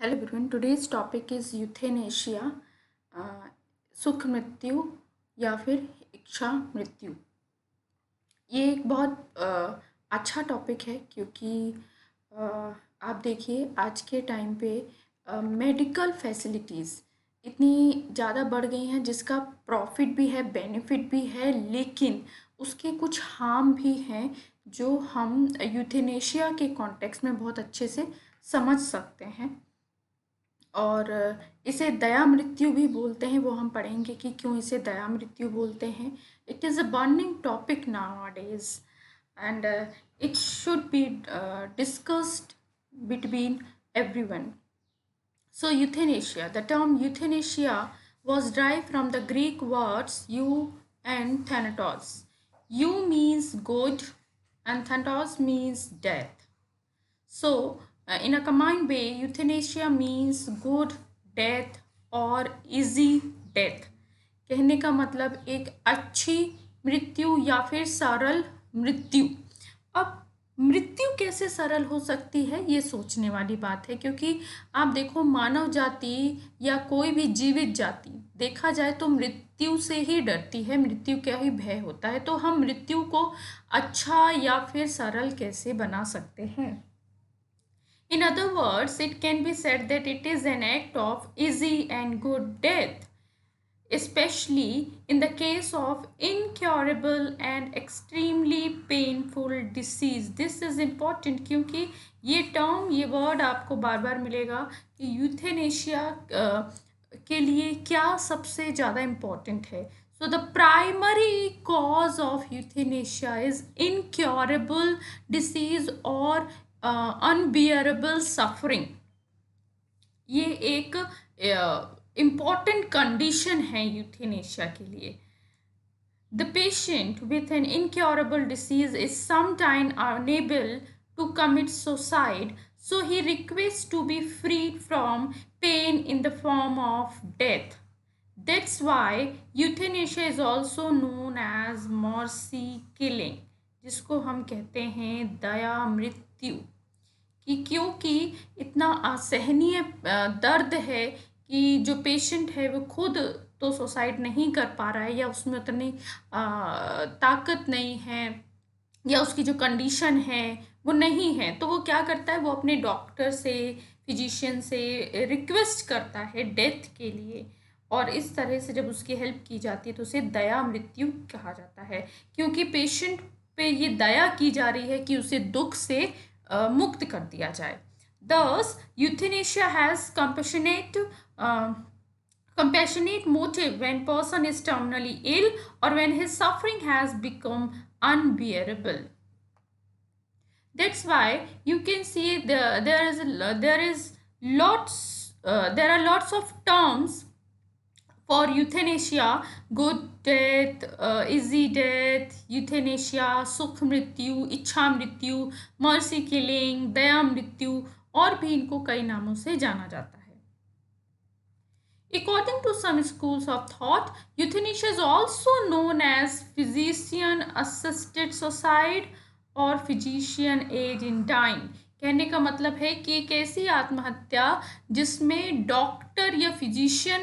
Hello everyone, today's topic is euthanasia, सुख मृत्यु या फिर इच्छा मृत्यु। ये एक बहुत अच्छा टॉपिक है क्योंकि आप देखिए आज के टाइम पे मेडिकल फैसिलिटीज़ इतनी ज़्यादा बढ़ गई हैं जिसका प्रॉफिट भी है, बेनिफिट भी है, लेकिन उसके कुछ हार्म भी हैं जो हम यूथेनेशिया के कॉन्टेक्स्ट में बहुत अच्छे से समझ सकते हैं। और इसे दया मृत्यु भी बोलते हैं, वो हम पढ़ेंगे कि क्यों इसे दया मृत्यु बोलते हैं। It is a burning topic nowadays and it should be discussed between everyone. So euthanasia, the term euthanasia was derived from the Greek words eu and thanatos. Eu means good and thanatos means death. So, in a combined way, euthanasia means good death or easy death. कहने का मतलब एक अच्छी मृत्यु या फिर सरल मृत्यु। अब मृत्यु कैसे सरल हो सकती है, ये सोचने वाली बात है, क्योंकि आप देखो मानव जाति या कोई भी जीवित जाति देखा जाए तो मृत्यु से ही डरती है, मृत्यु का ही भय होता है। तो हम मृत्यु को अच्छा या फिर सरल कैसे बना सकते हैं? In other words, it can be said that it is an act of easy and good death, especially in the case of incurable and extremely painful disease. This is important क्योंकि ये टर्म, ये word आपको बार बार मिलेगा कि euthanasia के लिए क्या सबसे ज़्यादा इम्पोर्टेंट है. So the primary cause of euthanasia is incurable disease or unbearable suffering. ये एक इम्पॉर्टेंट कंडीशन है यूथेनेशिया के लिए. The patient with an incurable disease is sometimes unable to commit suicide, so he requests to be freed from pain in the form of death. That's why euthanasia is also known as mercy killing, जिसको हम कहते हैं दया मृत्यु, कि क्योंकि इतना असहनीय दर्द है कि जो पेशेंट है वो खुद तो सुसाइड नहीं कर पा रहा है या उसमें उतनी ताकत नहीं है या उसकी जो कंडीशन है वो नहीं है, तो वो क्या करता है, वो अपने डॉक्टर से, फिजिशियन से रिक्वेस्ट करता है डेथ के लिए, और इस तरह से जब उसकी हेल्प की जाती है तो उसे दया मृत्यु कहा जाता है, क्योंकि पेशेंट पे ये दया की जा रही है कि उसे दुख से मुक्त कर दिया जाए. Thus, euthanasia has compassionate motive when person is terminally ill or when his suffering has become unbearable. That's why you can see there are lots of terms for euthanasia: good death, easy death, euthanasia, sukh mrityu, इच्छा मृत्यु, mercy killing, दया मृत्यु, और भी इनको कई नामों से जाना जाता है. According to some schools of thought, euthanasia is also known as physician assisted suicide और physician aid in dying. कहने का मतलब है कि एक ऐसी आत्महत्या जिसमें डॉक्टर या फिजिशियन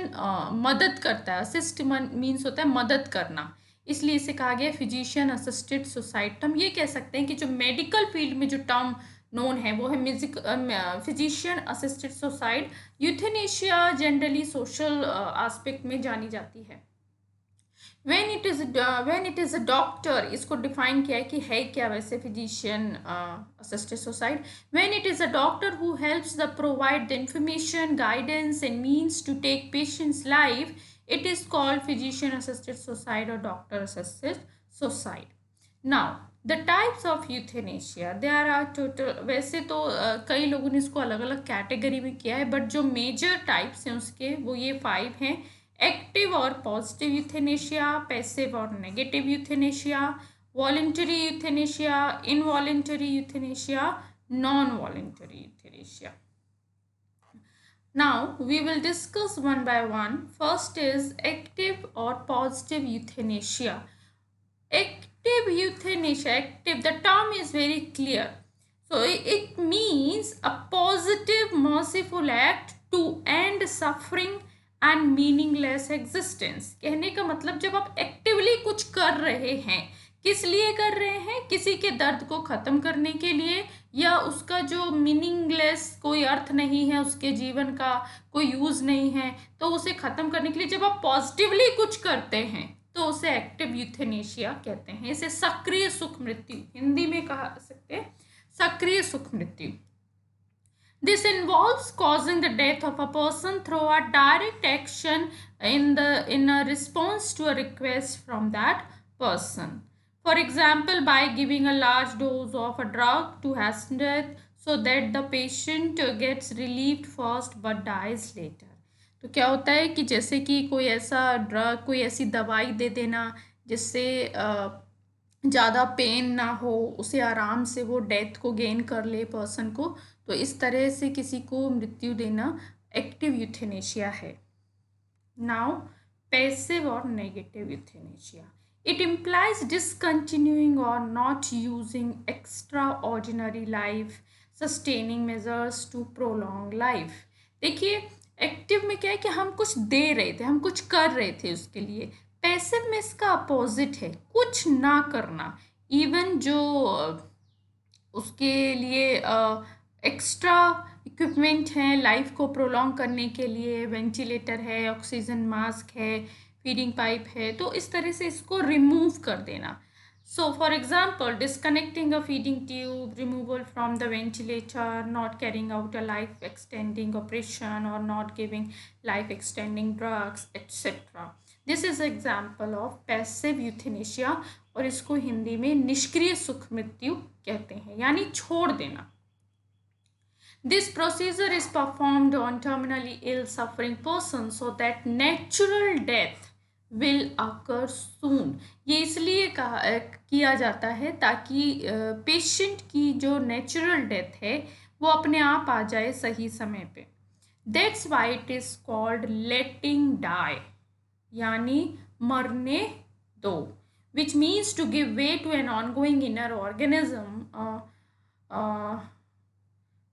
मदद करता है. असिस्ट मीन्स होता है मदद करना, इसलिए इसे कहा गया फिजिशियन असिस्टेड सुसाइड. हम ये कह सकते हैं कि जो मेडिकल फील्ड में जो टर्म नोन है वो है physician assisted suicide. Euthanasia generally social aspect में जानी जाती है. when it is a doctor, इसको डिफाइन किया है कि है क्या वैसे physician assisted suicide. when it is a doctor who helps the provide the information, guidance and means to take patient's life, it is called physician assisted suicide or doctor assisted suicide. now the types of euthanasia, there are total, वैसे तो कई लोगों ने इसको अलग अलग category में किया है, बट जो मेजर टाइप्स हैं उसके वो ये 5 हैं: एक्टिव और पॉजिटिव यूथेनेशिया, पैसिव और negative euthanasia, voluntary euthanasia, involuntary euthanasia, non voluntary euthanasia. Now we will discuss one by one. First is active or positive euthanasia. Active euthanasia, active, the term is very clear. So it means a positive merciful act suffering and meaningless existence. कहने का मतलब जब आप actively कुछ कर रहे हैं, किस लिए कर रहे हैं? किसी के दर्द को ख़त्म करने के लिए, या उसका जो मीनिंगलेस, कोई अर्थ नहीं है, उसके जीवन का कोई यूज़ नहीं है, तो उसे ख़त्म करने के लिए जब आप पॉजिटिवली कुछ करते हैं तो उसे एक्टिव यूथेनेशिया कहते हैं। इसे सक्रिय सुख मृत्यु हिंदी में कहा सकते हैं, सक्रिय सुख मृत्यु। This involves causing the death of a person through a direct action in a response to a request from that person. For example, by giving a large dose of a drug to hasten death so that the patient gets relieved first but dies later. तो क्या होता है कि जैसे कि कोई ऐसा drug, कोई ऐसी दवाई दे देना जिससे ज़्यादा पेन ना हो, उसे आराम से वो डेथ को गेन कर ले पर्सन को, तो इस तरह से किसी को मृत्यु देना एक्टिव यूथेनेशिया है। नाउ पैसिव और negative euthanasia. It implies discontinuing और not using extra ordinary life sustaining measures to prolong life. देखिए, एक्टिव में क्या है कि हम कुछ दे रहे थे, हम कुछ कर रहे थे उसके लिए। पैसिव में इसका अपोजिट है, कुछ ना करना। इवन जो उसके लिए एक्स्ट्रा इक्विपमेंट हैं लाइफ को प्रोलॉन्ग करने के लिए, वेंटिलेटर है, ऑक्सीजन मास्क है, फीडिंग पाइप है, तो इस तरह से इसको रिमूव कर देना। So, for example, disconnecting a feeding tube, removal from the ventilator, not carrying out a life-extending operation or not giving life-extending drugs, etc. This is an example of passive euthanasia और इसको हिंदी में निष्क्रिय सुख मृत्यु कहते हैं, यानी छोड़ देना। This procedure is performed on terminally ill suffering persons so that natural death will occur soon. ये इसलिए किया जाता है ताकि पेशेंट की जो नेचुरल डेथ है वो अपने आप आ जाए सही समय पे। That's why it is called letting die, यानी मरने दो, which means to give way to an ongoing inner organism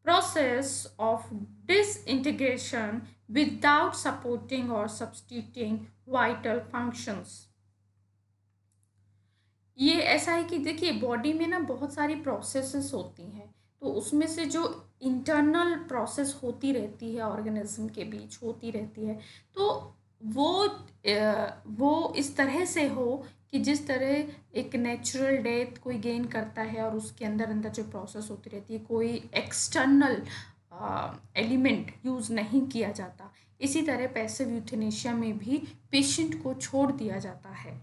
process of disintegration without supporting or substituting vital functions. ये ऐसा है कि देखिए, बॉडी में ना बहुत सारी प्रोसेसेस होती हैं, तो उसमें से जो इंटरनल प्रोसेस होती रहती है ऑर्गेनिज्म के बीच होती रहती है, तो वो इस तरह से हो कि जिस तरह एक नेचुरल डेथ कोई गेन करता है और उसके अंदर अंदर जो प्रोसेस होती रहती है, कोई एक्सटर्नल एलिमेंट यूज़ नहीं किया जाता, इसी तरह पैसिव यूथेनेशिया में भी पेशेंट को छोड़ दिया जाता है।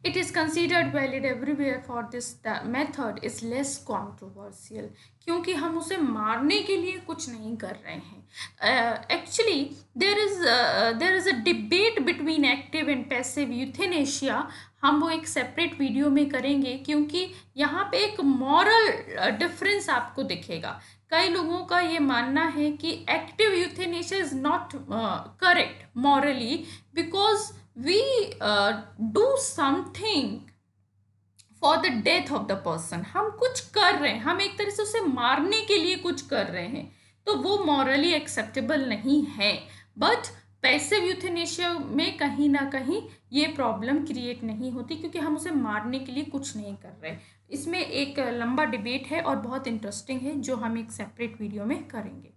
It is considered valid everywhere for this method is less controversial, क्योंकि हम उसे मारने के लिए कुछ नहीं कर रहे हैं। Actually there is a debate between active and passive euthanasia. हम वो एक सेपरेट वीडियो में करेंगे, क्योंकि यहाँ पे एक मॉरल डिफरेंस आपको दिखेगा। कई लोगों का ये मानना है कि active euthanasia is not correct morally because we do something for the death of the person. हम कुछ कर रहे हैं, हम एक तरह से उसे मारने के लिए कुछ कर रहे हैं, तो वो मॉरली एक्सेप्टेबल नहीं है। बट पैसिव यूथेनेशिया में कहीं ना कहीं ये प्रॉब्लम क्रिएट नहीं होती, क्योंकि हम उसे मारने के लिए कुछ नहीं कर रहे। इसमें एक लंबा डिबेट है और बहुत इंटरेस्टिंग है, जो हम एक सेपरेट वीडियो में करेंगे।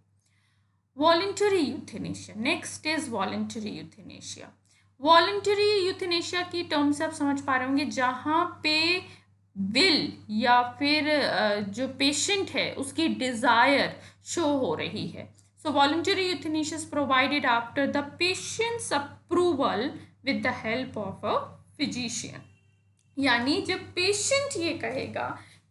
Voluntary euthanasia, next is voluntary euthanasia. Voluntary euthanasia की टर्म से आप समझ पा रहे होंगे, जहाँ पे विल या फिर जो पेशेंट है उसकी डिज़ायर शो हो रही है। So voluntary euthanasia is provided after the patients approval with the help of a physician. यानी जब पेशेंट ये कहेगा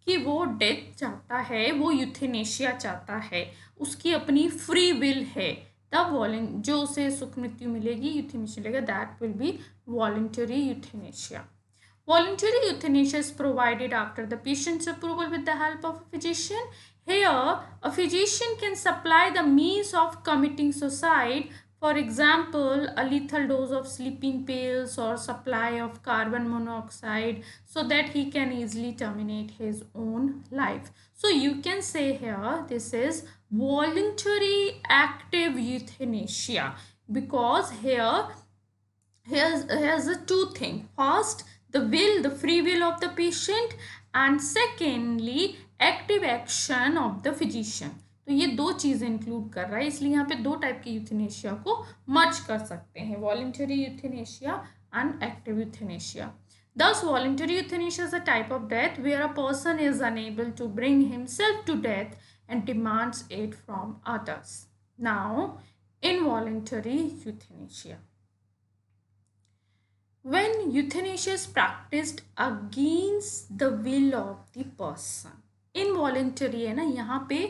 कि वो डेथ चाहता है, वो यूथेनेशिया चाहता है, उसकी अपनी फ्री विल है, तब जो उसे सुख मृत्यु मिलेगी, यूथेनेशिया मिलेगा, that will be voluntary euthanasia. Voluntary euthanasia is provided after the patient's approval with the help of a physician. Here, a physician can supply the means of committing suicide For example, a lethal dose of sleeping pills or supply of carbon monoxide so that he can easily terminate his own life. So you can say here this is voluntary active euthanasia, because here's the two thing. First, the free will of the patient, and secondly active action of the physician. तो ये दो चीज़ें include कर रहा है, इसलिए यहाँ पे दो टाइप के यूथेनेशिया को मर्ज कर सकते हैं, voluntary euthanasia and active euthanasia. Thus, voluntary euthanasia is a type of death where a person is unable to bring himself to death and demands it from others. Now, involuntary euthanasia. When euthanasia is practiced against the will of the person. Involuntary है ना, यहाँ पे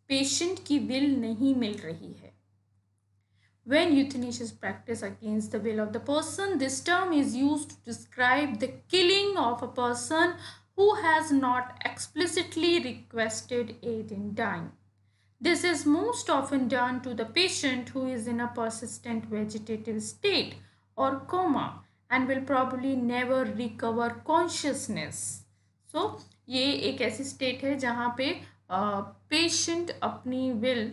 patient की will नहीं मिल रही है. When euthanasia is practiced against the will of the person, this term is used to describe the killing of a person who has not explicitly requested aid in dying. This is most often done to the patient who is in a persistent vegetative state or coma and will probably never recover consciousness. So ये एक ऐसी state है जहाँ पे patient अपनी will,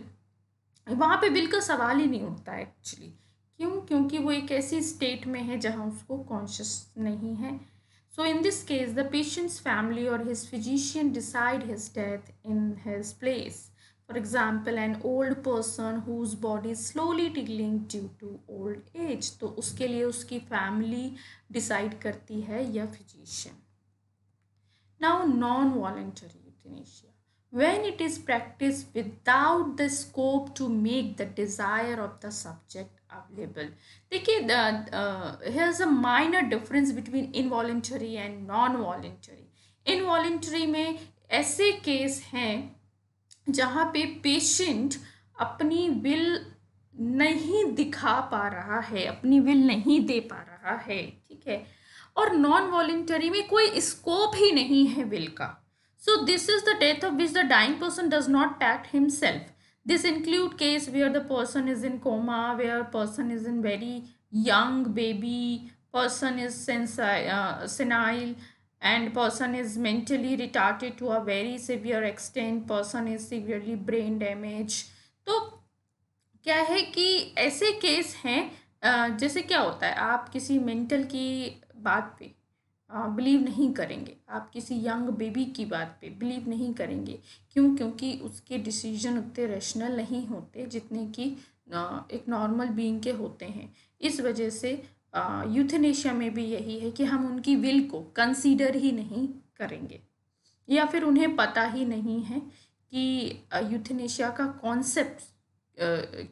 वहाँ पे will का सवाल ही नहीं उठता है एक्चुअली. क्यों? क्योंकि वो एक ऐसी स्टेट में है जहाँ उसको कॉन्शियस नहीं है. So in this case, the patient's family or his physician decide his death in his place. For example, an old person whose body is slowly tingling due to old age. तो उसके लिए उसकी family decide करती है या physician. Now, non-voluntary euthanasia. When it is practiced without the scope to make the desire of the subject available. देखिए, here's a minor difference between involuntary and non-voluntary. Involuntary में ऐसे केस हैं जहाँ पे patient अपनी विल नहीं दिखा पा रहा है, अपनी विल नहीं दे पा रहा है, ठीक है. और नॉन वॉलेंटरी में कोई स्कोप ही नहीं है विल का. So this is the death of which the dying person does not act himself. This include case where the person is in coma, where person is in very young baby, person is senile, and person is mentally retarded to a very severe extent, person is severely brain damaged. तो क्या है कि ऐसे case हैं, जैसे क्या होता है, आप किसी मेंटल की बात पे बिलीव नहीं करेंगे, आप किसी यंग बेबी की बात पे बिलीव नहीं करेंगे. क्यों? क्योंकि उसके डिसीजन उतने रैशनल नहीं होते जितने कि एक नॉर्मल बीइंग के होते हैं. इस वजह से यूथेनेशिया में भी यही है कि हम उनकी विल को कंसीडर ही नहीं करेंगे, या फिर उन्हें पता ही नहीं है कि यूथेनेशिया का कॉन्सेप्ट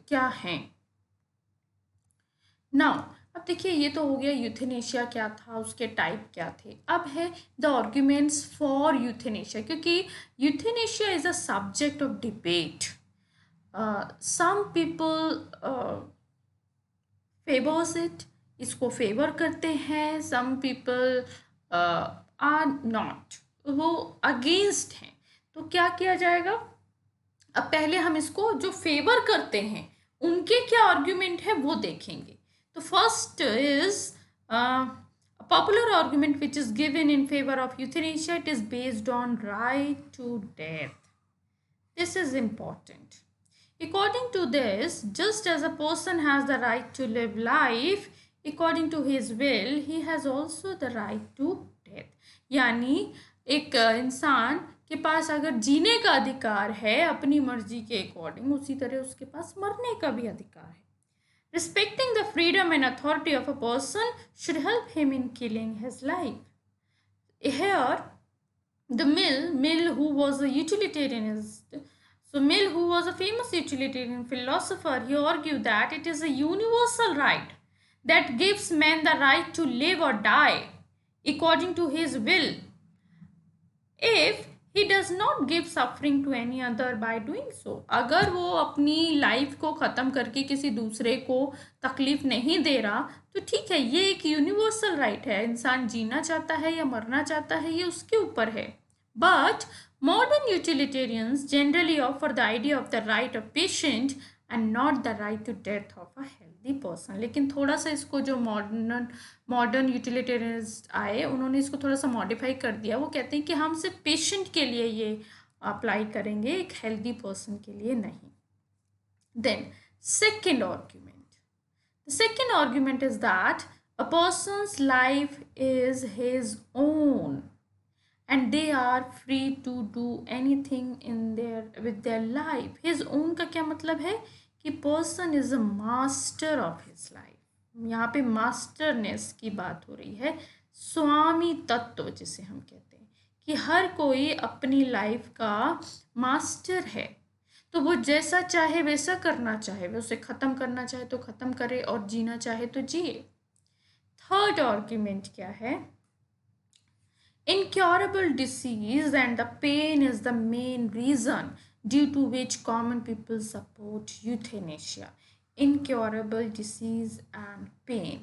क्या है. नाउ अब देखिए, ये तो हो गया यूथेनेशिया क्या था, उसके टाइप क्या थे. अब है द आर्ग्यूमेंट्स फॉर यूथेनेशिया, क्योंकि euthanasia is a subject of debate. Some people favours it, इसको फेवर करते हैं. सम पीपल आर नॉट, वो अगेंस्ट हैं. तो क्या किया जाएगा? अब पहले हम इसको जो फेवर करते हैं उनके क्या आर्ग्यूमेंट है वो देखेंगे. तो first is popular argument which is given in favour of euthanasia. It is based on right to death. This is important. According to this, just as a person has the right to live life according to his will, he has also the right to death. यानी एक इंसान के पास अगर जीने का अधिकार है अपनी मर्जी के अकॉर्डिंग, उसी तरह उसके पास मरने का भी अधिकार है. Respecting the freedom and authority of a person should help him in killing his life. Here, the Mill, who was a utilitarianist, so Mill, who was a famous utilitarian philosopher, he argued that it is a universal right that gives man the right to live or die according to his will, if he does not give suffering to any other by doing so. अगर वो अपनी life को ख़त्म करके किसी दूसरे को तकलीफ नहीं दे रहा तो ठीक है, ये एक यूनिवर्सल राइट है. इंसान जीना चाहता है या मरना चाहता है, ये उसके ऊपर है. But modern utilitarians generally offer the idea of the right of patient and not the right to death of a health. Healthy person. लेकिन थोड़ा सा इसको जो मॉडर्न यूटिलिटेरियनिस्ट आए उन्होंने इसको थोड़ा सा मॉडिफाई कर दिया। वो कहते हैं कि हम सिर्फ पेशेंट के लिए ये अप्लाई करेंगे, एक हेल्दी पर्सन के लिए नहीं। Then second argument, the second argument is that a person's life is his own and they are free to do anything in their with their life. His own का क्या मतलब है कि person is a master of his life। यहाँ पे मास्टरनेस की बात हो रही है, स्वामी तत्व जिसे हम कहते हैं कि हर कोई अपनी लाइफ का मास्टर है। तो वो जैसा चाहे वैसा करना चाहे, वो उसे ख़त्म करना चाहे तो ख़त्म करे और जीना चाहे तो जिए। थर्ड आर्ग्यूमेंट क्या है? Incurable disease and the pain is the main reason due to which common people support euthanasia. Incurable disease and pain,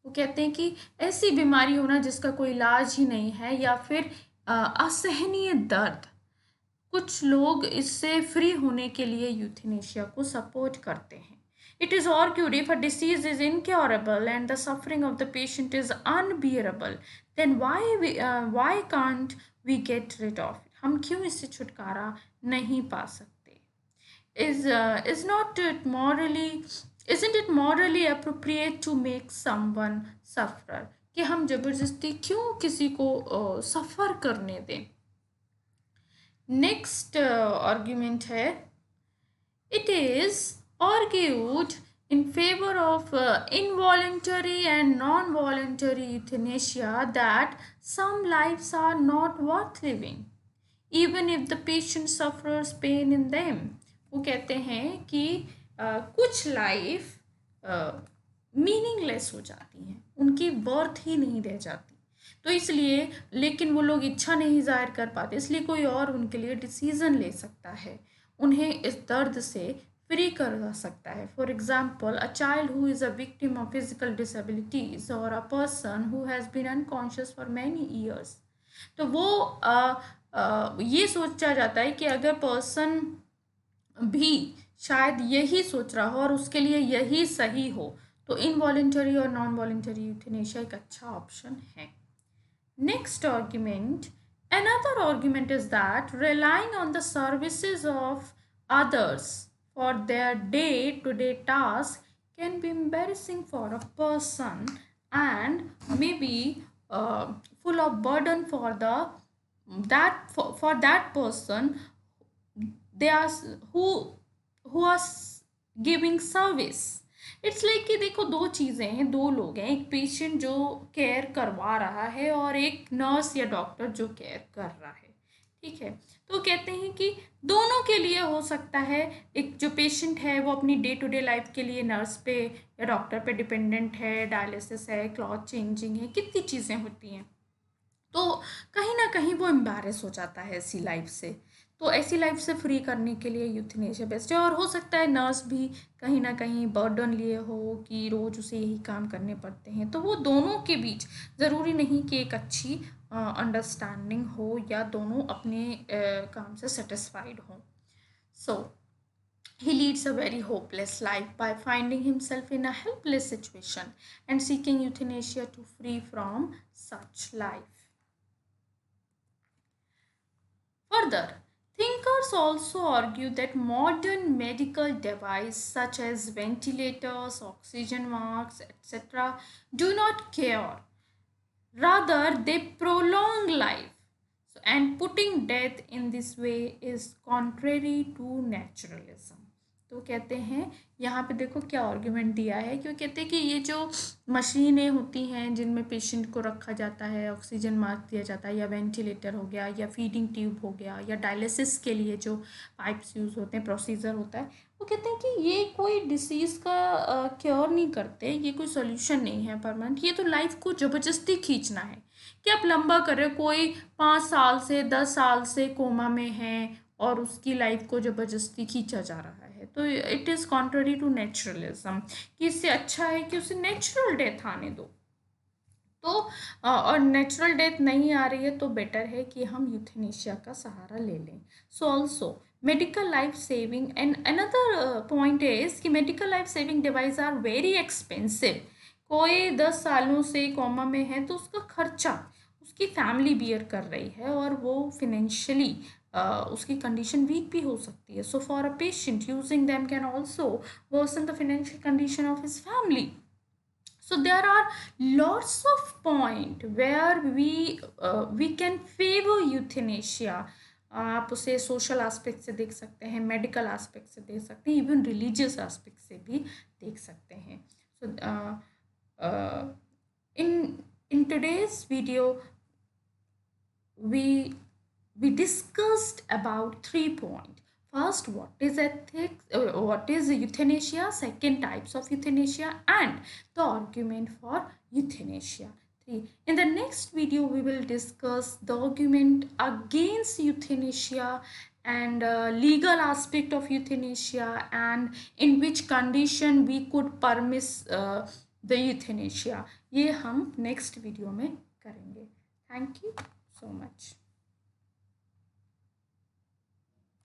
वो कहते हैं कि ऐसी बीमारी होना जिसका कोई इलाज ही नहीं है या फिर असहनीय दर्द, कुछ लोग इससे फ्री होने के लिए यूथेनेशिया को सपोर्ट करते हैं। It is argued if a disease is incurable and the suffering of the patient is unbearable, then why can't we get rid of it? हम क्यों इससे छुटकारा नहीं पा सकते? Isn't it morally appropriate to make someone suffer? कि हम जबरदस्ती क्यों किसी को सफ़र करने दें? नेक्स्ट आर्ग्यूमेंट है, it is argued in favor of involuntary and non-voluntary euthanasia that some lives are not worth living even if the patient suffers pain in them. वो कहते हैं कि कुछ लाइफ मीनिंगलेस हो जाती हैं, उनकी वर्थ ही नहीं रह जाती, तो इसलिए, लेकिन वो लोग इच्छा नहीं जाहिर कर पाते, इसलिए कोई और उनके लिए डिसीज़न ले सकता है, उन्हें इस दर्द से फ्री कर सकता है। For example, a child who is a victim of physical disabilities और a person who has been unconscious for many years. तो वो ये सोचा जाता है कि अगर पर्सन भी शायद यही सोच रहा हो और उसके लिए यही सही हो, तो इनवॉलेंटरी और नॉन वॉलेंटरी यूथेनेशिया एक अच्छा ऑप्शन है। Next argument, another argument is that relying on the services of others for their day-to-day tasks can be embarrassing for a person and maybe full of burden for that person they are who are giving service. It's like कि देखो, दो चीज़ें हैं, दो लोग हैं, एक patient जो केयर करवा रहा है और एक नर्स या डॉक्टर जो केयर कर रहा है, ठीक है। तो कहते हैं कि दोनों के लिए हो सकता है, एक जो पेशेंट है वो अपनी डे टू डे लाइफ के लिए नर्स पे या डॉक्टर पे डिपेंडेंट है, डायलिसिस है, क्लॉथ चेंजिंग है, कितनी चीज़ें होती हैं, तो कहीं ना कहीं वो एम्बैरेस हो जाता है ऐसी लाइफ से। तो ऐसी लाइफ से फ्री करने के लिए यूथेनेशिया बेस्ट है। और हो सकता है नर्स भी कहीं ना कहीं बर्डन लिए हो कि रोज़ उसे यही काम करने पड़ते हैं, तो वो दोनों के बीच ज़रूरी नहीं कि एक अच्छी अंडरस्टैंडिंग हो या दोनों अपने काम से सेटिस्फाइड हों। सो he leads a very hopeless life by finding himself in a helpless situation and seeking euthanasia to free from such life. Further, thinkers also argue that modern medical devices such as ventilators, oxygen masks, etc. do not cure. Rather, they prolong life. And putting death in this way is contrary to naturalism. तो कहते हैं, यहाँ पे देखो क्या argument दिया है, क्यों कहते हैं कि ये जो मशीनें होती हैं जिनमें पेशेंट को रखा जाता है, ऑक्सीजन मास्क दिया जाता है, या वेंटिलेटर हो गया, या फीडिंग ट्यूब हो गया, या डायलिसिस के लिए जो पाइप्स यूज़ होते हैं, प्रोसीजर होता है, वो कहते हैं कि ये कोई डिसीज़ का क्योर नहीं करते, ये कोई सोल्यूशन नहीं है परमानेंट, ये तो लाइफ को ज़बरदस्ती खींचना है कि आप लंबा कर रहे हो। कोई 5 साल से 10 साल से कोमा में है और उसकी लाइफ को ज़बरदस्ती खींचा जा रहा है, तो it is contrary to naturalism कि इससे अच्छा है कि उसे नेचुरल डेथ आने दो। तो और नेचुरल डेथ नहीं आ रही है तो बेटर है कि हम यूथेनेशिया का सहारा ले लें। So also medical life saving, and another point is कि medical life saving device are very expensive. कोई 10 सालों से कोमा में है तो उसका खर्चा उसकी फैमिली बियर कर रही है और वो फिनेंशियली उसकी कंडीशन वीक भी हो सकती है. So for a patient using them can also worsen the financial condition of his family. So there are lots of point where we can favor euthanasia. आप उसे सोशल एस्पेक्ट से देख सकते हैं, मेडिकल एस्पेक्ट से देख सकते हैं, इवन रिलीजियस एस्पेक्ट से भी देख सकते हैं. सो in today's video we discussed about 3 points. First, what is ethics, what is euthanasia, second, types of euthanasia, and the argument for euthanasia. 3. In the next video we will discuss the argument against euthanasia and legal aspect of euthanasia and in which condition we could permit the euthanasia. ये हम next video में करेंगे. Thank you so much.